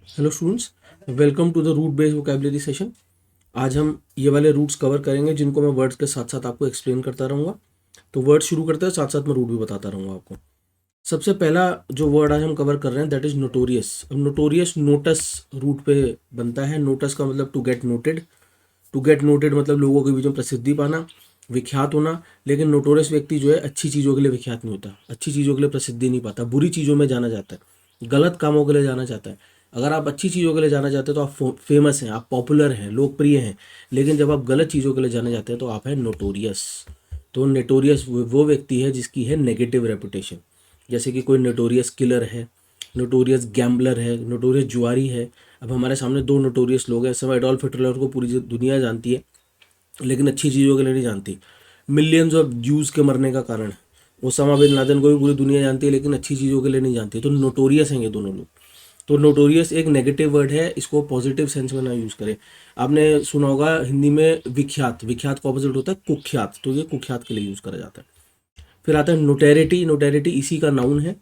Hello students, welcome to the root based vocabulary session. आज हम ये वाले रूट्स कवर करेंगे जिनको मैं वर्ड्स के साथ साथ आपको एक्सप्लेन करता रहूँगा। तो वर्ड शुरू करते हैं, साथ साथ मैं रूट भी बताता रहूँगा आपको। सबसे पहला जो वर्ड आज हम कवर कर रहे हैं दैट इज़ नोटोरियस। अब नोटोरियस नोटस रूट पे बनता है। नोटस का मतलब to get noted. To get noted मतलब लोगों के बीच में प्रसिद्धि पाना, विख्यात होना। लेकिन नोटोरियस व्यक्ति जो है अच्छी चीज़ों के लिए विख्यात नहीं होता, अच्छी चीज़ों के लिए प्रसिद्धि नहीं पाता, बुरी चीज़ों में जाना जाता है, गलत कामों के लिए जाना जाता है। अगर आप अच्छी चीज़ों के लिए जाना चाहते हैं तो आप फेमस हैं, आप पॉपुलर हैं, लोकप्रिय हैं। लेकिन जब आप गलत चीज़ों के लिए जाने जाते हैं तो आप हैं नोटोरियस। तो नोटोरियस वो व्यक्ति है जिसकी है नेगेटिव रेपुटेशन। जैसे कि कोई नोटोरियस किलर है, नोटोरियस गैम्बलर है, नोटोरियस जुआरी है। अब हमारे सामने दो नोटोरियस लोग हैं। इस समय एडोल्फ हिटलर को पूरी दुनिया जानती है लेकिन अच्छी चीज़ों के लिए नहीं जानती। मिलियंस ऑफ ज्यूज़ के मरने का कारण। ओसामा बिन लादेन को भी पूरी दुनिया जानती है लेकिन अच्छी चीज़ों के लिए नहीं जानती। तो नोटोरियस हैं ये दोनों लोग। तो नोटोरियस एक नेगेटिव वर्ड है, इसको पॉजिटिव सेंस में ना यूज़ करें। आपने सुना होगा हिंदी में विख्यात, विख्यात का ऑपोजिट होता है कुख्यात, तो ये कुख्यात के लिए यूज़ करा जाता है। फिर आता है नोटेरिटी। नोटेरिटी इसी का नाउन है,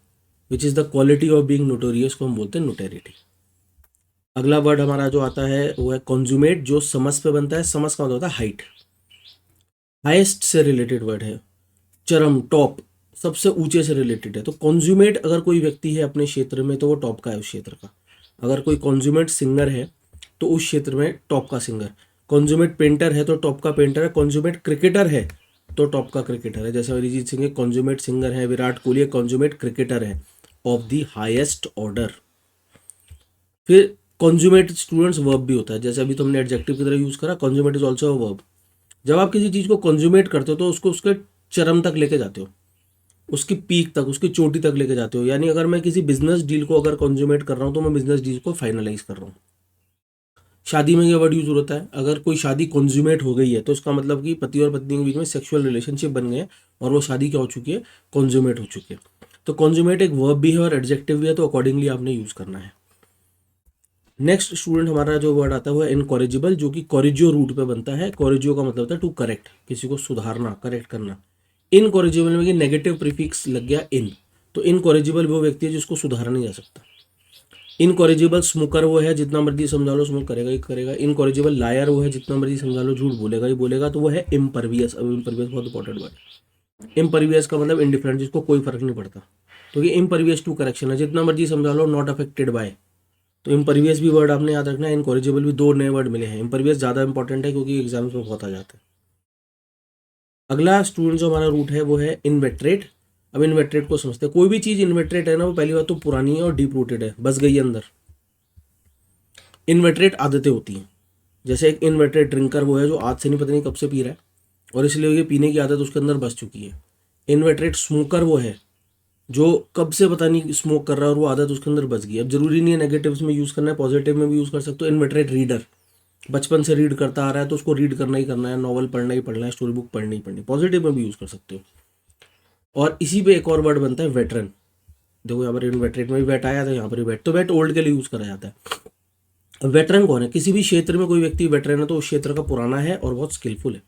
which is the quality of being notorious को हम बोलते हैं नोटेरिटी। अगला वर्ड हमारा जो आता है वो है कॉन्जुमेट, जो समस पे बनता है। समस का मतलब होता है हाइट, हाईएस्ट से रिलेटेड वर्ड है। चरम, टॉप, सबसे ऊंचे से रिलेटेड है। तो कॉन्ज्यूमेट अगर कोई व्यक्ति है अपने क्षेत्र में तो वो टॉप का है उस क्षेत्र का। अगर कोई कॉन्ज्यूमेट सिंगर है तो उस क्षेत्र में टॉप का सिंगर। कॉन्ज्यूमेट पेंटर है तो टॉप का पेंटर है। कॉन्ज्यूमेट क्रिकेटर है तो टॉप का क्रिकेटर है। जैसे अरिजीत सिंह एक कॉन्ज्यूमेट सिंगर है, विराट कोहली एक कॉन्ज्यूमेट क्रिकेटर है ऑफ द हाईएस्ट ऑर्डर। फिर कॉन्ज्यूमेट स्टूडेंट्स वर्ब भी होता है। जैसे अभी तुमने एडजेक्टिव की तरह यूज़ करा, कॉन्ज्यूमेट इज ऑल्सो अ वर्ब। जब आप किसी चीज़ को कॉन्ज्यूमेट करते हो तो उसको उसके चरम तक लेके जाते हो, उसकी पीक तक, उसकी चोटी तक लेके जाते हो। यानी अगर मैं किसी बिजनेस डील को अगर कॉन्ज्यूमेट कर रहा हूँ तो मैं बिजनेस डील को फाइनलाइज कर रहा हूँ। शादी में ये वर्ड यूज होता है। अगर कोई शादी कॉन्ज्यूमेट हो गई है तो इसका मतलब कि पति और पत्नी के बीच में सेक्सुअल रिलेशनशिप बन गए और वो शादी क्या हो चुकी है, कॉन्ज्यूमेट हो चुकी है। तो कॉन्ज्यूमेट एक वर्ब भी है और एडजेक्टिव भी है, तो अकॉर्डिंगली आपने यूज करना है। नेक्स्ट स्टूडेंट हमारा जो वर्ड आता है वो है इनकॉरिजिबल, जो कि कॉरिजियो रूट पे बनता है। कॉरिजियो का मतलब होता है टू करेक्ट, किसी को सुधारना, करेक्ट करना। इनकॉरिजिबल में नेगेटिव प्रीफिक्स लग गया इन, तो इनकॉरिजिबल वो व्यक्ति है जिसको सुधारा नहीं जा सकता। इनकॉरिजिबल स्मोकर वो है जितना मर्जी समझा लो स्मोक करेगा ही करेगा। इनकॉरिजिबल लायर वो है जितना मर्जी समझा लो झूठ बोलेगा ही बोलेगा। तो वो है इम्परवियस। अब इम्परवियस बहुत इंपॉर्टेंट वर्ड। इम्परवियस का मतलब इंडिफरेंट, जिसको कोई फर्क नहीं पड़ता। तो ये इम्परवियस टू करेक्शन है, जितना मर्जी समझा लो नॉट अफेक्टेड बाय। तो इम्परवियस भी वर्ड आपने याद रखना है। इनकॉरिजिबल भी दो नए वर्ड मिले हैं। इम्परवियस ज़्यादा इंपॉर्टेंट है क्योंकि एग्जाम्स में बहुत आ जाता है। अगला स्टूडेंट जो हमारा रूट है वो है इनवेट्रेट। अब इनवेट्रेट को समझते हैं। कोई भी चीज़ इनवेट्रेट है ना, वो पहली बात तो पुरानी है और डीप रूटेड है, बस गई है अंदर। इनवेट्रेट आदतें होती हैं। जैसे एक इनवेट्रेट ड्रिंकर वो है जो आज से नहीं पता नहीं कब से पी रहा है और इसलिए ये पीने की आदत उसके अंदर बस चुकी है। इनवेट्रेट स्मोकर वो है जो कब से पता नहीं स्मोक कर रहा है और वो आदत उसके अंदर बच गई। अब जरूरी नहीं है नेगेटिव्स में यूज़ करना है, पॉजिटिव में भी यूज़ कर सकते हो। इनवेट्रेट रीडर, बचपन से रीड करता आ रहा है तो उसको रीड करना ही करना है, नॉवल पढ़ना ही पढ़ना है, स्टोरी बुक पढ़नी ही पढ़नी। पॉजिटिव में भी यूज़ कर सकते हो। और इसी पे एक और वर्ड बनता है वेटरन। देखो यहाँ पर इनवेट्रेट में भी वेट आया था, यहाँ पर भी वेट। तो वेट ओल्ड के लिए यूज़ करा जाता है। वेटरन कौन है? किसी भी क्षेत्र में कोई व्यक्ति वेटरन है तो उस क्षेत्र का पुराना है और बहुत स्किलफुल है।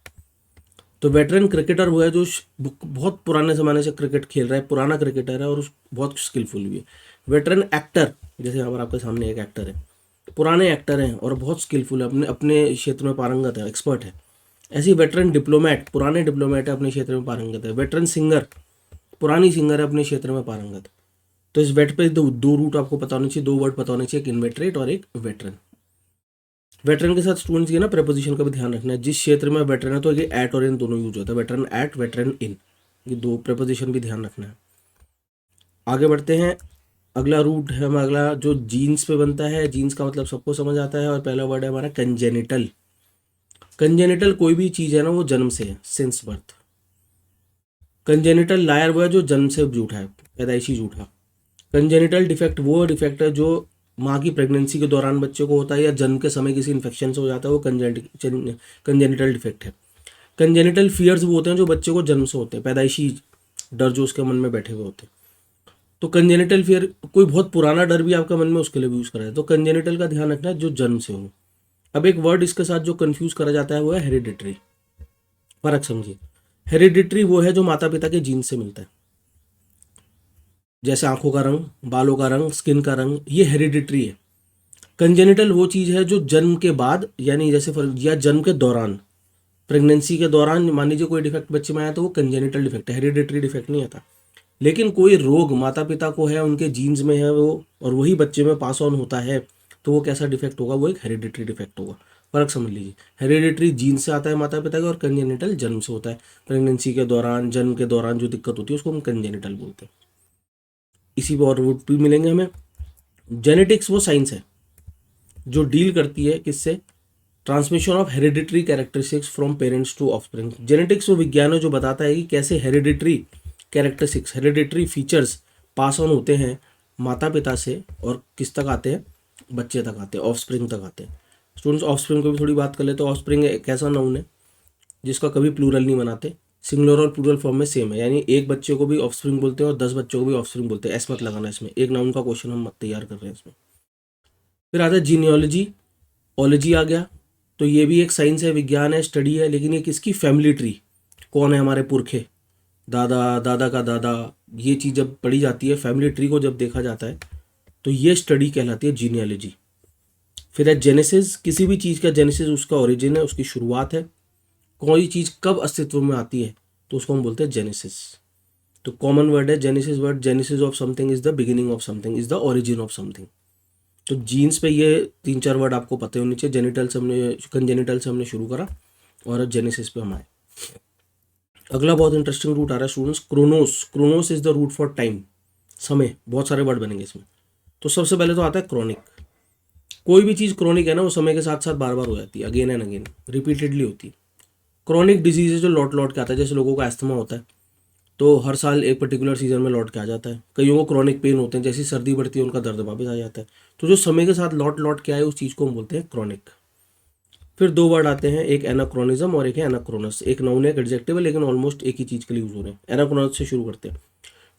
तो वेटरन क्रिकेटर वो है जो बहुत पुराने ज़माने से क्रिकेट खेल रहा है, पुराना क्रिकेटर है और उस बहुत स्किलफुल भी है। वेटरन एक्टर, जैसे यहाँ पर आपके सामने एक एक्टर है, पुराने एक्टर हैं और बहुत स्किलफुल है, अपने अपने क्षेत्र में पारंगत है, एक्सपर्ट है। ऐसे ही वेटरन डिप्लोमेट, पुराने डिप्लोमेट है, अपने क्षेत्र में पारंगत है। वेटरन सिंगर, पुरानी सिंगर है, अपने क्षेत्र में पारंगत। तो इस वेट पे दो रूट आपको पता होने चाहिए, दो वर्ड पता होने चाहिए, एक इनवेटरेट और एक वेटरन। वेटरन के साथ स्टूडेंट्स की ना प्रेपोजिशन का भी ध्यान रखना है। जिस क्षेत्र में वेटरन है तो ये एट और इन दोनों यूज होता है। वेटरन एट, वेटरन इन, ये दो प्रेपोजिशन भी ध्यान रखना है। आगे बढ़ते हैं। अगला रूट है हमारा, अगला जो जीन्स पे बनता है। जीन्स का मतलब सबको समझ आता है और पहला वर्ड है हमारा कंजेनिटल। कंजेनिटल कोई भी चीज़ है ना वो जन्म से है, सिंस बर्थ। कंजेनिटल लायर वो है जो जन्म से झूठा है, पैदाइशी झूठा। कंजेनिटल डिफेक्ट वो डिफेक्ट है जो माँ की प्रेगनेंसी के दौरान बच्चे को होता है या जन्म के समय किसी इन्फेक्शन से हो जाता है, वो कंजेनिटल डिफेक्ट है। कंजेनिटल फियर्स वो होते हैं जो बच्चे को जन्म से होते हैं, पैदाइशी डर जो उसके मन में बैठे हुए होते हैं। तो कंजेनिटल फियर, कोई बहुत पुराना डर भी आपका मन में, उसके लिए भी यूज़ करा है। तो कंजेनिटल का ध्यान रखना है जो जन्म से हो। अब एक वर्ड इसके साथ जो कंफ्यूज करा जाता है वो है हेरिडिटरी। फर्क समझिए। हेरिडिटरी वो है जो माता पिता के जीन से मिलता है। जैसे आंखों का रंग, बालों का रंग, स्किन का रंग, ये हेरिडिटरी है। कंजेनिटल वो चीज़ है जो जन्म के बाद, यानी जैसे या जन्म के दौरान, प्रेगनेंसी के दौरान मान लीजिए कोई डिफेक्ट बच्चे में आया तो वो कंजेनिटल डिफेक्ट है, हेरिडेटरी डिफेक्ट नहीं आता। लेकिन कोई रोग माता पिता को है, उनके जीन्स में है वो, और वही बच्चे में पास ऑन होता है, तो वो कैसा डिफेक्ट होगा, वो एक हेरिडेटरी डिफेक्ट होगा। फर्क समझ लीजिए, हेरिडेटरी जीन से आता है माता पिता के, और कंजेनिटल जन्म से होता है। प्रेगनेंसी के दौरान, जन्म के दौरान जो दिक्कत होती है उसको हम कंजेनिटल बोलते हैं। इसी पर और रूट भी मिलेंगे हमें। जेनेटिक्स वो साइंस है जो डील करती है किससे, transmission of hereditary characteristics from parents to offspring. Genetics वो विज्ञान है जो बताता है कि कैसे hereditary characteristics, hereditary features pass on होते हैं माता पिता से, और किस तक आते हैं, बच्चे तक आते हैं, ऑफस्प्रिंग तक आते हैं। स्टूडेंट्स, ऑफस्प्रिंग को भी थोड़ी बात कर ले तो ऑफस्प्रिंग एक ऐसा नाउन है जिसका कभी प्लूरल नहीं बनाते, सिंगुलर और प्लूरल फॉर्म में सेम है, यानी एक बच्चे को भी ऑफस्प्रिंग बोलते हैं और 10 बच्चों को भी ऑफस्प्रिंग बोलते हैं। ऐसा मत लगाना, इसमें एक नाउन का क्वेश्चन हम तैयार कर रहे हैं इसमें। फिर आता है जीनियोलॉजी, ओलॉजी आ गया, तो ये भी एक साइंस है, विज्ञान है, स्टडी है, लेकिन ये किसकी, फैमिली ट्री, कौन है हमारे पुरखे, दादा, दादा का दादा, ये चीज़ जब पढ़ी जाती है, फैमिली ट्री को जब देखा जाता है, तो ये स्टडी कहलाती है जीनियोलॉजी। फिर है जेनेसिस, किसी भी चीज़ का जेनेसिस उसका ओरिजिन है, उसकी शुरुआत है, कोई चीज़ कब अस्तित्व में आती है तो उसको हम बोलते हैं जेनेसिस। तो कॉमन वर्ड है genesis word, genesis of something is the beginning of something, is the origin of something. तो जीन्स पे ये 3-4 वर्ड आपको पता होने चाहिए। जेनिटल से हमने, कंजेनिटल से हमने शुरू करा और जेनेसिस पे हम आए। अगला बहुत इंटरेस्टिंग रूट आ रहा है students, chronos. Chronos is the root for time, समय। बहुत सारे वर्ड बनेंगे इसमें। तो सबसे पहले तो आता है क्रॉनिक। कोई भी चीज़ क्रॉनिक है ना, वो समय के साथ साथ बार बार हो जाती है, अगेन एंड अगेन, रिपीटेडली होती है। क्रॉनिक डिजीज है जो लौट लौट के आता है, जैसे लोगों का अस्थमा होता है तो हर साल एक पर्टिकुलर सीजन में लौट के आ जाता है। कईयों को क्रॉनिक पेन होते हैं, जैसी सर्दी बढ़ती है उनका दर्द वापस आ जाता है। तो जो समय के साथ लौट लौट के आए उस चीज़ को हम बोलते हैं क्रॉनिक। फिर 2 वर्ड आते हैं, एक एनाक्रोनिज्म और एक है एनाक्रोनस। एक नाउन है, एक एडजेक्टिव है, लेकिन ऑलमोस्ट एक ही चीज़ के लिए यूज हो रहे हैं। एनाक्रोनस से शुरू करते हैं।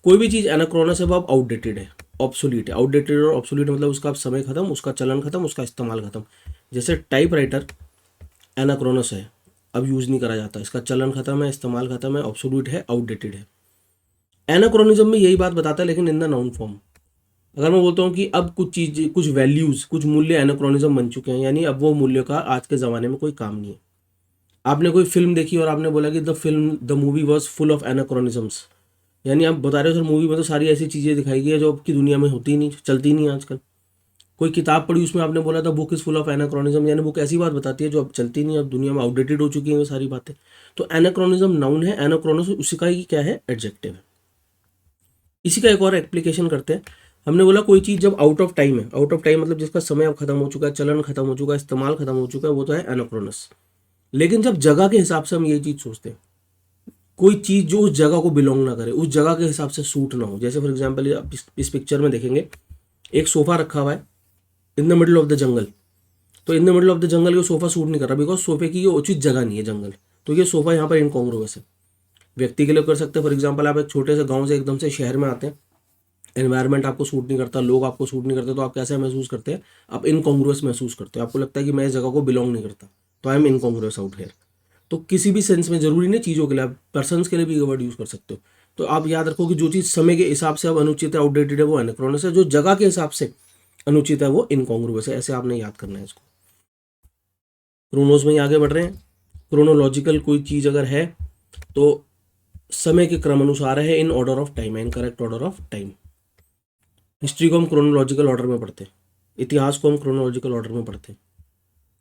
कोई भी चीज़ एनाक्रोनस है वो अब आउटडेटेड है, ऑब्सोलीट है। आउटडेटेड और ऑब्सोलीट मतलब उसका अब समय खत्म, उसका चलन खत्म, उसका इस्तेमाल खत्म। जैसे टाइपराइटर एनाक्रोनस है, अब यूज़ नहीं करा जाता, इसका चलन खत्म है, इस्तेमाल खत्म है, ऑब्सोल्यूट है, आउटडेटेड है। एनाक्रोनिज्म में यही बात बताता है, लेकिन इन द नाउन फॉर्म। अगर मैं बोलता हूँ कि अब कुछ चीज़, कुछ वैल्यूज़, कुछ मूल्य एनाक्रोनिज्म बन चुके हैं, यानी अब वो मूल्य का आज के ज़माने में कोई काम नहीं है। आपने कोई फिल्म देखी और आपने बोला कि the movie was full of anachronisms, यानी आप बता रहे हो सर मूवी में तो सारी ऐसी चीज़ें दिखाई गई है जो अब की दुनिया में होती नहीं, चलती नहीं आजकल। कोई किताब पढ़ी, उसमें आपने बोला था book is full of anachronism, यानी बुक ऐसी बात बताती है जो अब चलती नहीं, अब दुनिया में आउटडेटेड हो चुकी हैं वो सारी बातें। तो एनाक्रोनिज्म नाउन है, एनाक्रोनस उसी का ही क्या है, एडजेक्टिव है। इसी का एक और एप्लीकेशन करते हैं। हमने बोला कोई चीज़ जब आउट ऑफ टाइम है, आउट ऑफ टाइम मतलब जिसका समय अब खत्म हो चुका है, चलन खत्म हो चुका है, इस्तेमाल खत्म हो चुका है, वो तो है एनाक्रोनस। लेकिन जब जगह के हिसाब से हम ये चीज़ सोचते हैं, कोई चीज़ जो उस जगह को बिलोंग ना करे, उस जगह के हिसाब से सूट ना हो, जैसे फॉर एग्जाम्पल आप इस पिक्चर में देखेंगे एक सोफ़ा रखा हुआ है in the middle of the jungle. तो in the middle of the jungle ये सोफ़ा सूट नहीं कर रहा, बिकॉज सोफे की ये उचित जगह नहीं है जंगल। तो ये सोफ़ा यहाँ पर इनकॉन्ग्रुअस है। व्यक्ति के लिए कर सकते हैं, फॉर एग्जाम्पल आप एक छोटे से गाँव से एकदम से शहर में आते हैं, एनवायरनमेंट आपको सूट नहीं करता, लोग आपको सूट नहीं करते, तो आप कैसे महसूस करते हैं, आप इनकॉन्ग्रुअस महसूस करते हो, आपको लगता है कि मैं इस जगह को बिलोंग नहीं करता, तो आई एम इनकॉन्ग्रुअस आउट हेयर। तो किसी भी सेंस में, जरूरी नहीं चीज़ों के लिए, आप पर्सनस के लिए भी ये वर्ड यूज़ कर सकते हो। तो आप याद रखो कि जो चीज़ समय के हिसाब से अब अनुचित है, आउटडेटेड है, वो एनाक्रोनस है। जो जगह के हिसाब से अनुचित है वो इनकॉन्ग्रुअस है। ऐसे आपने याद करना है इसको। क्रोनोस में ही आगे बढ़ रहे हैं। क्रोनोलॉजिकल कोई चीज़ अगर है तो समय के क्रम अनुसार है, इन ऑर्डर ऑफ टाइम है, in correct order of time. History को हम क्रोनोलॉजिकल ऑर्डर में पढ़ते हैं, इतिहास को हम क्रोनोलॉजिकल ऑर्डर में पढ़ते हैं।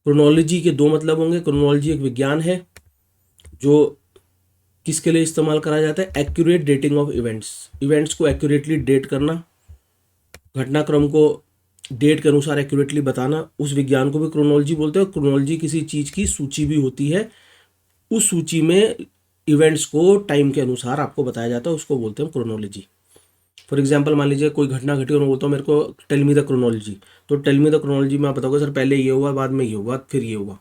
क्रोनोलॉजी के 2 मतलब होंगे। क्रोनोलॉजी एक विज्ञान है जो किसके लिए इस्तेमाल करा जाता है, accurate dating of events, events को एक्यूरेटली डेट करना, घटनाक्रम को डेट के अनुसार एक्यूरेटली बताना, उस विज्ञान को भी क्रोनोलॉजी बोलते हैं। क्रोनोलॉजी किसी चीज़ की सूची भी होती है, उस सूची में इवेंट्स को टाइम के अनुसार आपको बताया जाता है, उसको बोलते हैं क्रोनोलॉजी। फॉर एग्जाम्पल मान लीजिए कोई घटना घटी और मैं बोलता हूँ मेरे को टेल मी द क्रोनोलॉजी, तो टेल मी द क्रोनोलॉजी में आप बताओगे सर पहले ये हुआ, बाद में ये हुआ, फिर ये हुआ।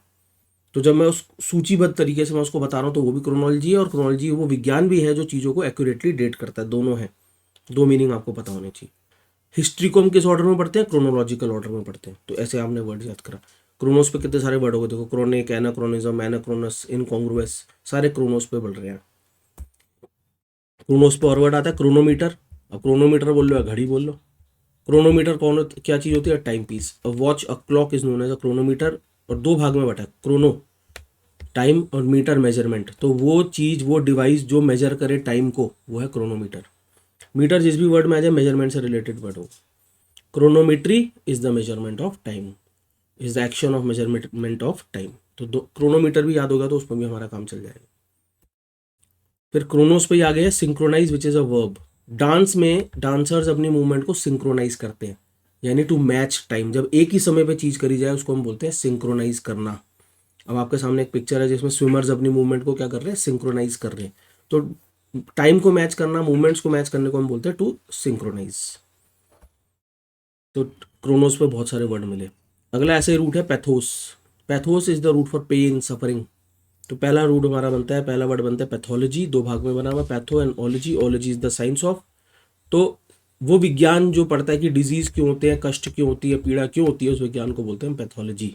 तो जब मैं उस सूचीबद्ध तरीके से मैं उसको बता रहा हूँ तो वो भी क्रोनोलॉजी है, और क्रोनोलॉजी वो विज्ञान भी है जो चीज़ों को एक्यूरेटली डेट करता है। दोनों है, 2 मीनिंग आपको पता होने चाहिए। हिस्ट्री को हम किस ऑर्डर में पढ़ते हैं, क्रोनोलॉजिकल ऑर्डर में पढ़ते हैं। तो ऐसे आपने वर्ड याद करा। क्रोनोस पे कितने सारे वर्ड हो गए देखो, क्रोनिक, एनाक्रोनिज्म, एनाक्रोनस, इनकॉन्ग्रुअस, सारे क्रोनोस पे बढ़ रहे हैं। क्रोनोस पे और वर्ड आता है क्रोनोमीटर। अब क्रोनोमीटर बोल लो या घड़ी बोल लो, क्रोनोमीटर क्या चीज़ होती है? Time piece. A watch a clock is known as a chronometer. और दो भाग में बटा है, क्रोनो टाइम और मीटर मेजरमेंट। तो वो चीज़, वो डिवाइस जो मेजर करे टाइम को, वो है क्रोनोमीटर। मीटर जिस भी वर्ड में आ जाए मेजरमेंट से रिलेटेड वर्ड हो। Chronometry is the measurement of time, is the action of measurement of time. तो दो क्रोनोमीटर भी याद होगा तो उसमें भी हमारा काम चल जाएगा। फिर क्रोनोस पे ही आ गया synchronise which is a verb. Dance में डांसर्स अपनी मूवमेंट को सिंक्रोनाइज करते हैं, यानी टू मैच टाइम। जब एक ही समय पे चीज़ करी जाए उसको हम बोलते हैं सिंक्रोनाइज करना। अब आपके सामने एक पिक्चर है जिसमें स्विमर्स अपनी मूवमेंट को क्या कर रहे हैं? सिंक्रोनाइज कर रहे हैं। तो टाइम को मैच करना, मूवमेंट्स को मैच करने को हम बोलते हैं टू सिंक्रोनाइज। तो क्रोनोस पे बहुत सारे वर्ड मिले। अगला ऐसे ही रूट है pathos. Pathos is the root for pain suffering. तो पहला रूट हमारा बनता है, पहला वर्ड बनता है पैथोलॉजी, दो भाग में बना हुआ, patho and ology. Ology is the science of, तो वो विज्ञान जो पढ़ता है कि डिजीज क्यों होते हैं, कष्ट क्यों होती है, पीड़ा क्यों होती है, उस विज्ञान को बोलते हैं पैथोलॉजी।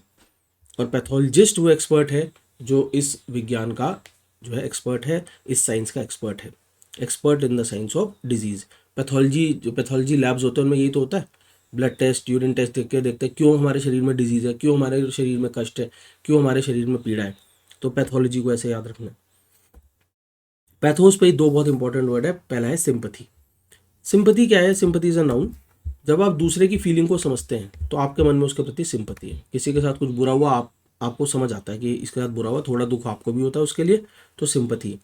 और पैथोलॉजिस्ट वो एक्सपर्ट है जो इस विज्ञान का जो है एक्सपर्ट है, इस साइंस का एक्सपर्ट है, expert in the science of disease. Pathology, जो पैथोलॉजी लैब्स होते हैं उनमें यही तो होता है, ब्लड टेस्ट, यूरिन टेस्ट देख के देखते हैं क्यों हमारे शरीर में डिजीज है, क्यों हमारे शरीर में कष्ट है, क्यों हमारे शरीर में पीड़ा है। तो पैथोलॉजी को ऐसे याद रखना है। पैथोस पे ही दो बहुत इंपॉर्टेंट वर्ड है। पहला है सिंपथी। सिंपथी क्या है? Sympathy is a noun. जब आप दूसरे की फीलिंग को समझते हैं तो आपके मन में उसके प्रति सिंपथी है। किसी के साथ कुछ बुरा हुआ, आपको समझ आता है कि इसके साथ बुरा हुआ, थोड़ा दुख आपको भी होता है उसके लिए, तो सिंपथी।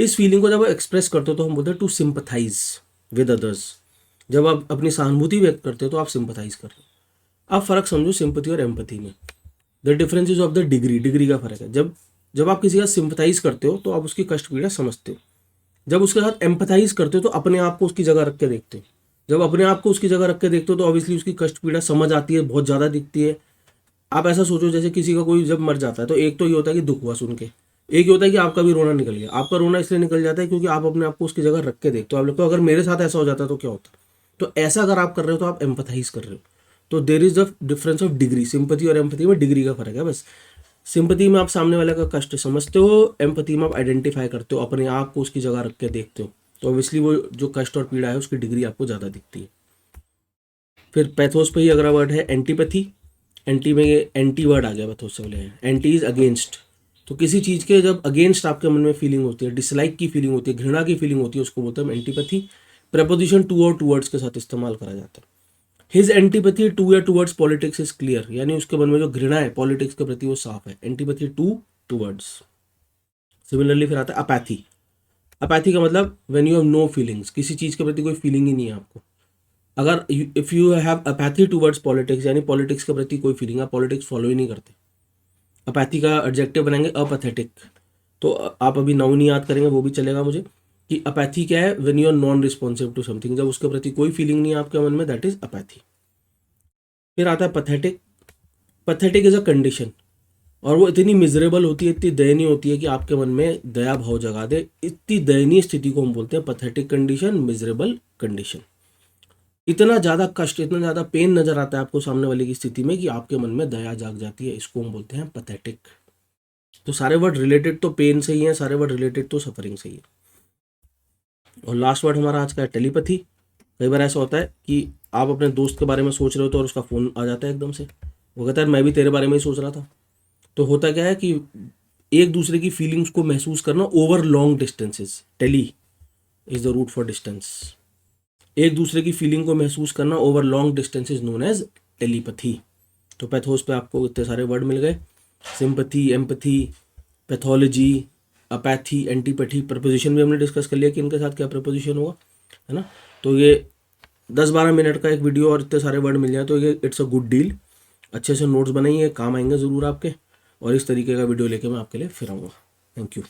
इस फीलिंग को जब आप एक्सप्रेस करते हो तो हम बोलते हैं टू सिंपथाइज विद अदर्स। जब आप अपनी सहानुभूति व्यक्त करते हो तो आप सिंपथाइज कर रहे हो। आप फर्क समझो सिंपथी और एम्पथी में। The difference is of the degree, degree का फर्क है। जब जब आप किसी का सिंपथाइज करते हो तो आप उसकी कष्ट पीड़ा समझते हो। जब उसके साथ एम्पथाइज करते हो तो अपने आप को उसकी जगह रख के देखते हो। जब अपने आप को उसकी जगह रख के देखते हो तो ऑब्वियसली उसकी कष्ट पीड़ा समझ आती है, बहुत ज़्यादा दिखती है। आप ऐसा सोचो जैसे किसी का कोई जब मर जाता है तो एक तो ये होता है कि दुख हुआ सुन के, एक ये होता है कि आपका भी रोना निकल गया। आपका रोना इसलिए निकल जाता है क्योंकि आप अपने आप को उसकी जगह रख के देखते हो। आप लगता है अगर मेरे साथ ऐसा हो जाता तो क्या होता। तो ऐसा अगर आप कर रहे हो तो आप एम्पथाइज कर रहे हो। तो there is the difference of degree. Sympathy और एम्पथी में डिग्री का फर्क है बस। सिंपथी में आप सामने वाले का कष्ट समझते हो, एम्पथी में आप आइडेंटिफाई करते हो, अपने आप को उसकी जगह रख के देखते हो। तो ऑब्वियसली वो जो कष्ट और पीड़ा है उसकी डिग्री आपको ज़्यादा दिखती है। फिर पैथोस पे ही अगला वर्ड है एंटीपैथी। एंटी में एंटी वर्ड आ गया पैथोस से पहले। Anti is against. तो किसी चीज़ के जब अगेंस्ट आपके मन में फीलिंग होती है, डिसलाइक की फीलिंग होती है, घृणा की फीलिंग होती है, उसको बोलते हैं एंटीपैथी। प्रपोजिशन टू और टूवर्ड्स के साथ इस्तेमाल करा जाता है। हिज एंटीपैथी टू या टूवर्ड्स पॉलिटिक्स इज क्लियर, यानी उसके मन में जो घृणा है पॉलिटिक्स के प्रति वो साफ है। Antipathy to towards. सिमिलरली फिर आता है अपैथी। अपैथी का मतलब when you have no feelings, किसी चीज़ के प्रति कोई फीलिंग ही नहीं है आपको। अगर if you have apathy towards politics, यानी पॉलिटिक्स के प्रति कोई फीलिंग, आप पॉलिटिक्स फॉलो ही नहीं करते। अपैथी का एडजेक्टिव बनाएंगे अपैथेटिक। तो आप अभी नाउन ही याद करेंगे वो भी चलेगा मुझे, कि अपैथी क्या है? When you are non responsive to something, जब उसके प्रति कोई फीलिंग नहीं है आपके मन में, दैट इज अपैथी। फिर आता है pathetic. Pathetic is a condition, और वो इतनी मिजरेबल होती है, इतनी दयनीय होती है कि आपके मन में दया भाव जगा दे। इतनी दयनीय स्थिति को हम बोलते हैं पथेटिक कंडीशन, मिजरेबल कंडीशन। इतना ज़्यादा कष्ट, इतना ज़्यादा पेन नजर आता है आपको सामने वाले की स्थिति में कि आपके मन में दया जाग जाती है, इसको हम बोलते हैं पथेटिक। तो सारे वर्ड रिलेटेड तो पेन से ही हैं, सारे वर्ड रिलेटेड तो सफरिंग से ही है। और लास्ट वर्ड हमारा आज का है टेलीपैथी। कई बार ऐसा होता है कि आप अपने दोस्त के बारे में सोच रहे हो तो और उसका फ़ोन आ जाता है एकदम से, वो कहता है मैं भी तेरे बारे में ही सोच रहा था। तो होता क्या है कि एक दूसरे की फीलिंग्स को महसूस करना over long distances, tele is the root for distance. एक दूसरे की फीलिंग को महसूस करना over long distance is known as telepathy. तो पैथोस पे आपको इतने सारे वर्ड मिल गए, sympathy, empathy, pathology, apathy, antipathy. Proposition भी हमने डिस्कस कर लिया कि इनके साथ क्या प्रपोजिशन होगा, है ना। तो ये 10-12 मिनट का एक वीडियो और इतने सारे वर्ड मिल जाए तो ये इट्स अ गुड डील। अच्छे से नोट्स बनाइए, काम आएंगे ज़रूर आपके। और इस तरीके का वीडियो लेके मैं आपके लिए फिर आऊँगा। Thank you.